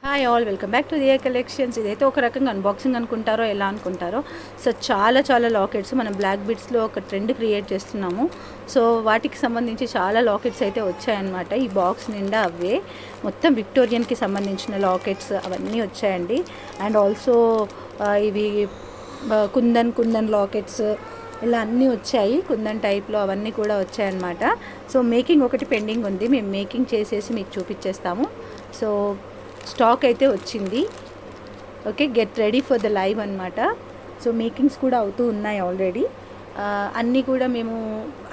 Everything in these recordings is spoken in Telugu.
Hi all, welcome back to Diya collections. ఇదైతే ఒక రకంగా అన్బాక్సింగ్ అనుకుంటారో ఎలా అనుకుంటారో. సో చాలా లాకెట్స్ మనం బ్లాక్ బిట్స్లో ఒక ట్రెండ్ క్రియేట్ చేస్తున్నాము. సో వాటికి సంబంధించి చాలా లాకెట్స్ అయితే వచ్చాయన్నమాట. ఈ బాక్స్ నిండా అవే మొత్తం విక్టోరియన్కి సంబంధించిన లాకెట్స్ అవన్నీ వచ్చాయండి. అండ్ ఆల్సో ఇవి కుందన్ లాకెట్స్ ఇలా అన్నీ వచ్చాయి. కుందన్ టైప్లో అవన్నీ కూడా వచ్చాయన్నమాట. సో మేకింగ్ ఒకటి పెండింగ్ ఉంది, మేము మేకింగ్ చేసేసి మీకు చూపించేస్తాము. సో స్టాక్ అయితే వచ్చింది. Okay, get ready for the live అనమాట. సో మేకింగ్స్ కూడా అవుతూ ఉన్నాయి ఆల్రెడీ. అన్నీ కూడా మేము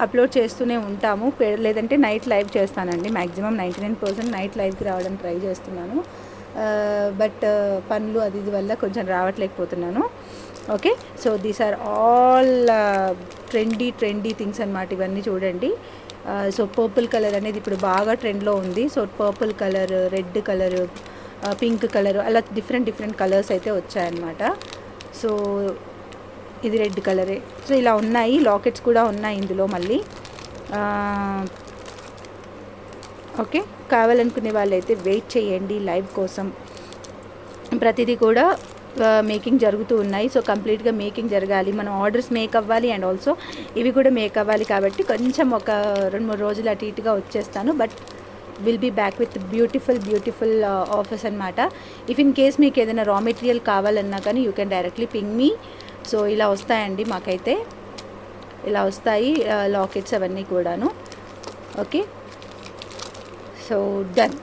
అప్లోడ్ చేస్తూనే ఉంటాము. లేదంటే నైట్ లైవ్ చేస్తానండి. మ్యాక్సిమం 99% నైట్ లైవ్కి రావడం ట్రై చేస్తున్నాను. బట్ పనులు అది ఇది వల్ల కొంచెం రావట్లేకపోతున్నాను. Okay, so these are all trendy things అనమాట. ఇవన్నీ చూడండి. సో పర్పుల్ కలర్ అనేది ఇప్పుడు బాగా ట్రెండ్లో ఉంది. So purple colour, red colour, pink colour, అలా డిఫరెంట్ కలర్స్ అయితే వచ్చాయన్నమాట. సో ఇది రెడ్ కలరే. సో ఇలా ఉన్నాయి. లాకెట్స్ కూడా ఉన్నాయి ఇందులో మళ్ళీ. ఓకే, కావాలనుకునే వాళ్ళైతే వెయిట్ చేయండి లైవ్ కోసం. ప్రతిదీ కూడా మేకింగ్ జరుగుతూ ఉన్నాయి. సో కంప్లీట్గా మేకింగ్ జరగాలి, మనం ఆర్డర్స్ మేక్ అవ్వాలి, అండ్ ఆల్సో ఇవి కూడా మేక్ అవ్వాలి. కాబట్టి కొంచెం ఒక 2-3 రోజులు అటు ఇటుగా వచ్చేస్తాను. But will be back with beautiful offers అనమాట. ఇఫ్ ఇన్ కేస్ మీకు ఏదైనా రా మెటీరియల్ కావాలన్నా కానీ you can directly ping me. So ఇలా వస్తాయండి, మాకైతే ఇలా వస్తాయి లాకెట్స్ అవన్నీ కూడాను. Okay, so done.